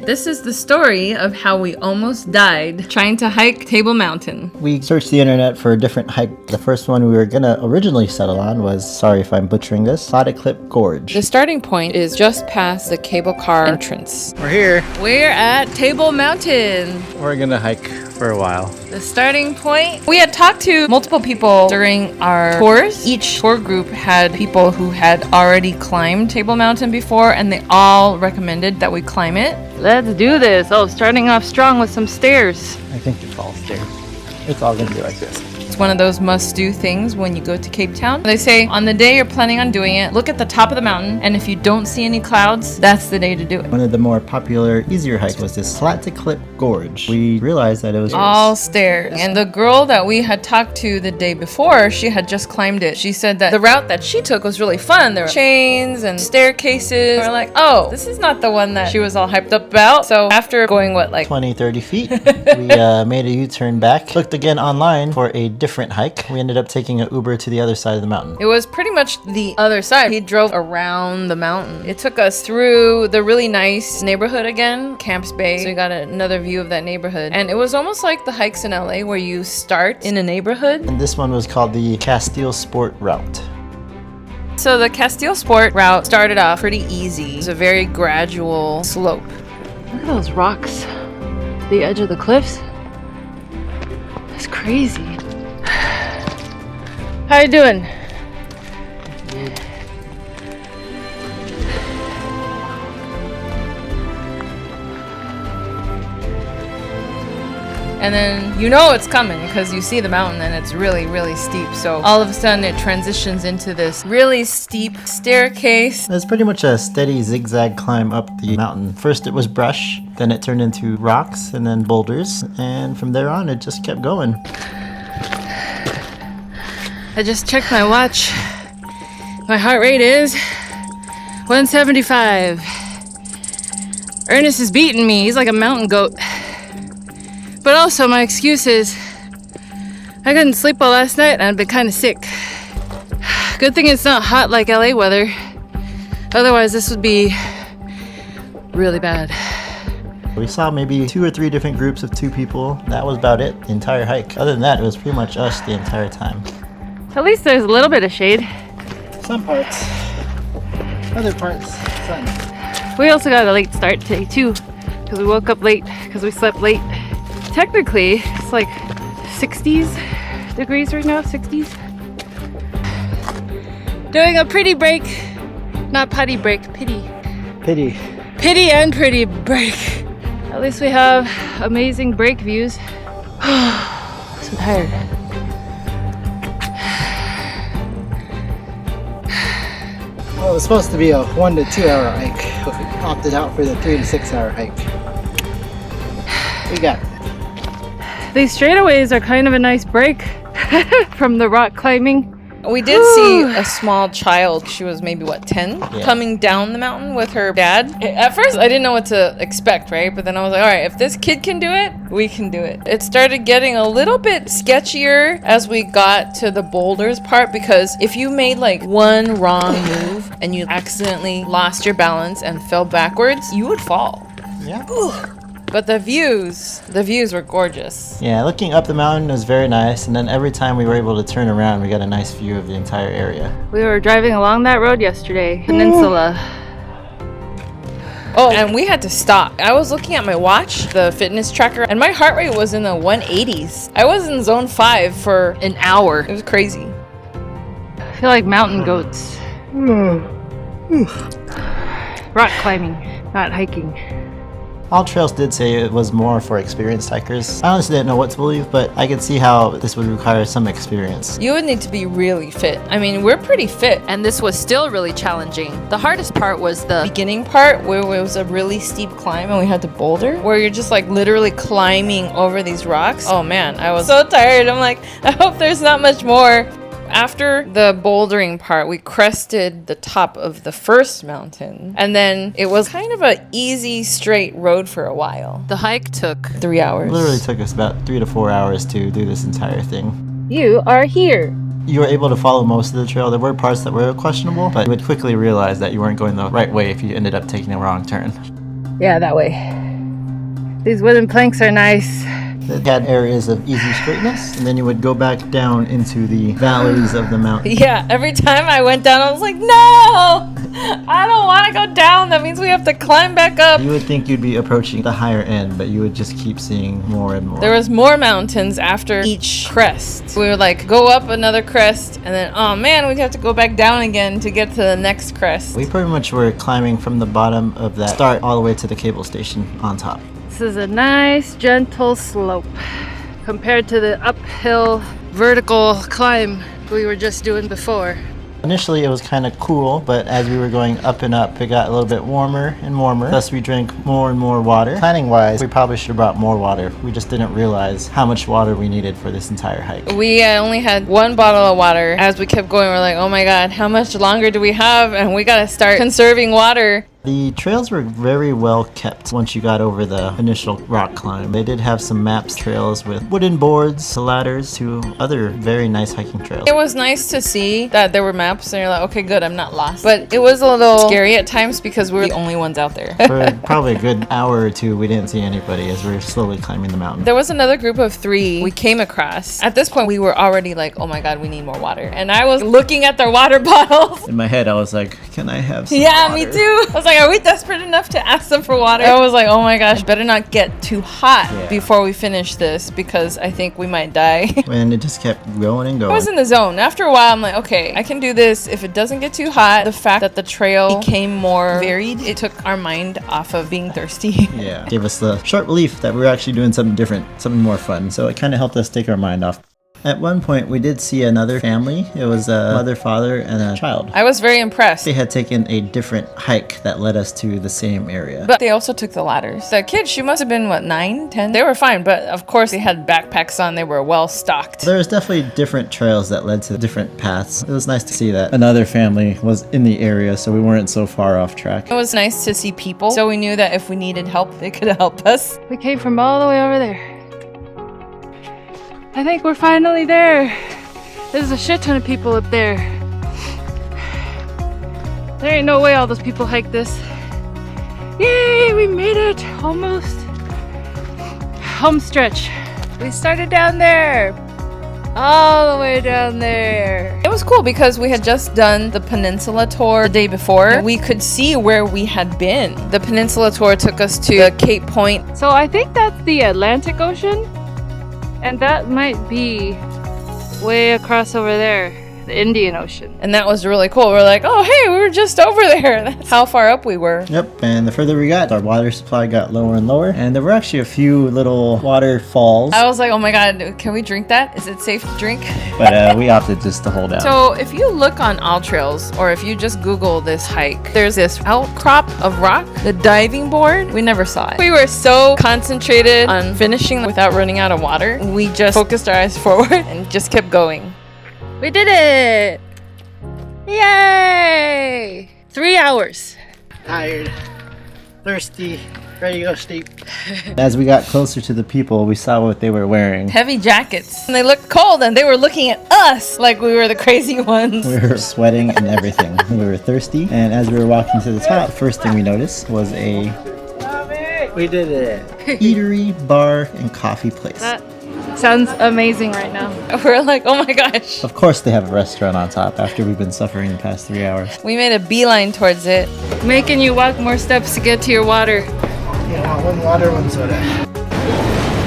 This is the story of how we almost died trying to hike Table Mountain. We searched the internet for a different hike. The first one we were gonna originally settle on was, sorry if I'm butchering this, Clip Gorge. The starting point is just past the cable car entrance. We're here. We're at Table Mountain. We're gonna hike for a while. The starting point. We had talked to multiple people during our tours. Each tour group had people who had already climbed Table Mountain before, and they all recommended that we climb it. Let's do this. Oh, starting off strong with some stairs. I think it's all stairs. It's all gonna be like this. It's one of those must-do things when you go to Cape Town. They say on the day you're planning on doing it, look at the top of the mountain, and if you don't see any clouds, that's the day to do it. One of the more popular, easier hikes was this Clip Gorge. We realized that it was all stairs. And the girl that we had talked to the day before, she had just climbed it. She said that the route that she took was really fun. There were chains and staircases. We're like, oh, this is not the one that she was all hyped up about. So after going, 20, 30 feet, we made a U-turn back. Looked again online for a different hike. We ended up taking an Uber to the other side of the mountain. It was pretty much the other side. He drove around the mountain. It took us through the really nice neighborhood again, Camps Bay. So we got another view of that neighborhood. And it was almost like the hikes in LA where you start in a neighborhood. And this one was called the Castile Sport Route. So the Castile Sport route started off pretty easy. It's a very gradual slope. Look at those rocks. The edge of the cliffs. It's crazy. How you doing? And then you know it's coming because you see the mountain and it's really, really steep. So all of a sudden it transitions into this really steep staircase. It's pretty much a steady zigzag climb up the mountain. First it was brush, then it turned into rocks and then boulders. And from there on it just kept going. I just checked my watch. My heart rate is 175. Ernest is beating me. He's like a mountain goat. But also my excuse is I couldn't sleep well last night and I've been kind of sick. Good thing it's not hot like LA weather. Otherwise this would be really bad. We saw maybe 2 or 3 different groups of 2 people. That was about it, the entire hike. Other than that, it was pretty much us the entire time. At least there's a little bit of shade. Some parts. Other parts, sun. We also got a late start today too, because we woke up late, because we slept late. Technically, it's like 60s degrees right now, 60s. Doing a pretty break. Not putty break, pity. Pity. Pity and pretty break. At least we have amazing break views. So tired. Well, it was supposed to be a 1 to 2 hour hike, but we opted out for the 3 to 6 hour hike. We got it. These straightaways are kind of a nice break from the rock climbing. We did see a small child, she was maybe 10, coming down the mountain with her dad. At first I didn't know what to expect, right? But then I was like, all right, if this kid can do it, we can do it. It started getting a little bit sketchier as we got to the boulders part, because if you made one wrong move and you accidentally lost your balance and fell backwards, you would fall. Yeah. But the views were gorgeous. Yeah, looking up the mountain was very nice, and then every time we were able to turn around, we got a nice view of the entire area. We were driving along that road yesterday, Peninsula. Oh, and we had to stop. I was looking at my watch, the fitness tracker, and my heart rate was in the 180s. I was in zone 5 for an hour. It was crazy. I feel like mountain goats. Rock climbing, not hiking. All trails did say it was more for experienced hikers. I honestly didn't know what to believe, but I could see how this would require some experience. You would need to be really fit. I mean, we're pretty fit, and this was still really challenging. The hardest part was the beginning part, where it was a really steep climb and we had to boulder, where you're just literally climbing over these rocks. Oh man, I was so tired. I'm like, I hope there's not much more. After the bouldering part, we crested the top of the first mountain, and then it was kind of an easy straight road for a while. The hike took 3 hours. It literally took us about 3 to 4 hours to do this entire thing. You are here. You were able to follow most of the trail. There were parts that were questionable, but you would quickly realize that you weren't going the right way if you ended up taking a wrong turn. Yeah, that way. These wooden planks are nice. It had areas of easy straightness, and then you would go back down into the valleys of the mountain. Yeah, every time I went down, I was like, no! I don't want to go down. That means we have to climb back up. You would think you'd be approaching the higher end, but you would just keep seeing more and more. There was more mountains after each crest. We would like go up another crest, and then, oh man, we'd have to go back down again to get to the next crest. We pretty much were climbing from the bottom of that start all the way to the cable station on top. This is a nice, gentle slope compared to the uphill, vertical climb we were just doing before. Initially it was kind of cool, but as we were going up and up, it got a little bit warmer and warmer. Thus we drank more and more water. Planning wise, we probably should have brought more water. We just didn't realize how much water we needed for this entire hike. We only had one bottle of water. As we kept going, we're like, oh my god, how much longer do we have? And we gotta start conserving water. The trails were very well kept once you got over the initial rock climb. They did have some maps trails with wooden boards to ladders to other very nice hiking trails. It was nice to see that there were maps and you're like, okay, good, I'm not lost. But it was a little scary at times because we were the only ones out there. For probably a good hour or two, we didn't see anybody as we were slowly climbing the mountain. There was another group of 3 we came across. At this point, we were already like, oh my god, we need more water. And I was looking at their water bottles. In my head, I was like, can I have some Yeah, water? me too. I was like, are we desperate enough to ask them for water? I was like, oh my gosh, better not get too hot before we finish this because I think we might die. And it just kept going and going. I was in the zone. After a while, I'm like, okay, I can do this. If it doesn't get too hot, the fact that the trail became more varied, it took our mind off of being thirsty. Yeah, gave us the sharp relief that we were actually doing something different, something more fun. So it kind of helped us take our mind off. At one point, we did see another family. It was a mother, father, and a child. I was very impressed. They had taken a different hike that led us to the same area. But they also took the ladders. The kid, she must have been, what, 9, 10? They were fine, but of course they had backpacks on. They were well stocked. There was definitely different trails that led to different paths. It was nice to see that another family was in the area, so we weren't so far off track. It was nice to see people, so we knew that if we needed help, they could help us. We came from all the way over there. I think we're finally there. There's a shit ton of people up there. There ain't no way all those people hike this. Yay, we made it, almost. Home stretch. We started down there. All the way down there. It was cool because we had just done the peninsula tour the day before. We could see where we had been. The peninsula tour took us to Cape Point. So I think that's the Atlantic Ocean. And that might be way across over there, the Indian Ocean. And that was really cool. We're like, oh, hey, we were just over there. That's how far up we were. Yep, and the further we got, our water supply got lower and lower. And there were actually a few little waterfalls. I was like, oh my god, can we drink that? Is it safe to drink? But we opted just to hold out. So if you look on All Trails, or if you just Google this hike, there's this outcrop of rock, the diving board. We never saw it. We were so concentrated on finishing without running out of water. We just focused our eyes forward and just kept going. We did it! Yay! 3 hours. Tired, thirsty, ready to go sleep. As we got closer to the people, we saw what they were wearing. Heavy jackets. And they looked cold and they were looking at us like we were the crazy ones. We were sweating and everything. We were thirsty, and as we were walking to the top, first thing we noticed was a We did it. eatery, bar, and coffee place. That sounds amazing right now. We're like, oh my gosh. Of course they have a restaurant on top after we've been suffering the past 3 hours. We made a beeline towards it, making you walk more steps to get to your water. You know, one water, one soda.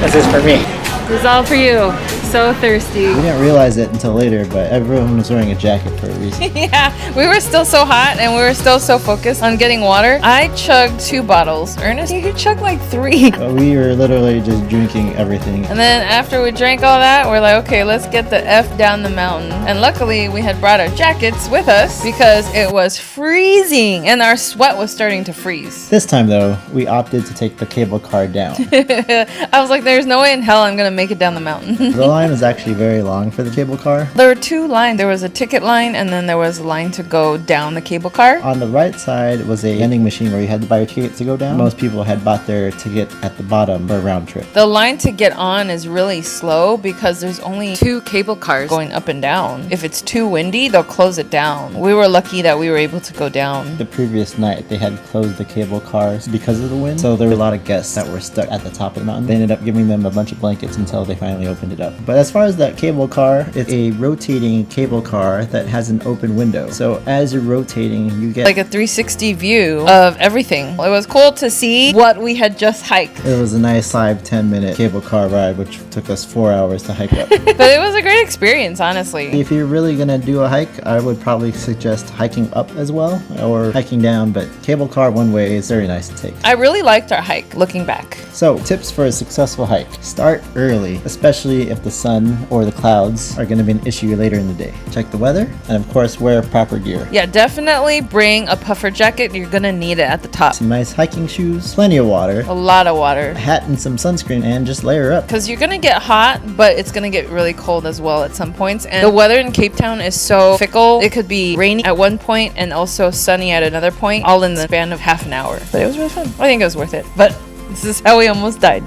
This is for me. This is all for you. So thirsty. We didn't realize it until later, but everyone was wearing a jacket for a reason. Yeah, we were still so hot and we were still so focused on getting water. I chugged 2 bottles. Ernest, you chugged like 3. But we were literally just drinking everything. And then after we drank all that, we're like, okay, let's get the F down the mountain. And luckily we had brought our jackets with us because it was freezing and our sweat was starting to freeze. This time though, we opted to take the cable car down. I was like, there's no way in hell I'm gonna make it down the mountain. The line was actually very long for the cable car. There were two lines. There was a ticket line, and then there was a line to go down the cable car. On the right side was a vending machine where you had to buy your ticket to go down. Most people had bought their ticket at the bottom for a round trip. The line to get on is really slow because there's only 2 cable cars going up and down. If it's too windy, they'll close it down. We were lucky that we were able to go down. The previous night, they had closed the cable cars because of the wind. So there were a lot of guests that were stuck at the top of the mountain. They ended up giving them a bunch of blankets until they finally opened it up. But as far as that cable car, it's a rotating cable car that has an open window. So as you're rotating, you get like a 360 view of everything. It was cool to see what we had just hiked. It was a nice 5-10 minute cable car ride, which took us 4 hours to hike up. But it was a great experience, honestly. If you're really gonna do a hike, I would probably suggest hiking up as well, or hiking down, but cable car one way is very nice to take. I really liked our hike, looking back. So, tips for a successful hike. Start early, especially if the sun or the clouds are gonna be an issue later in the day. Check the weather, and of course, wear proper gear. Yeah, definitely bring a puffer jacket. You're gonna need it at the top. Some nice hiking shoes, plenty of water, A lot of water. a hat and some sunscreen, and just layer up. Because you're gonna get hot, but it's gonna get really cold as well at some points. And the weather in Cape Town is so fickle. It could be rainy at one point and also sunny at another point, all in the span of half an hour. But it was really fun. I think it was worth it. But this is how we almost died.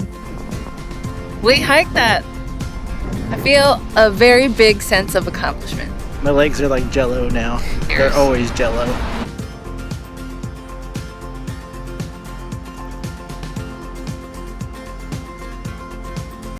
We hiked that. I feel a very big sense of accomplishment. My legs are like jello now. They're always jello.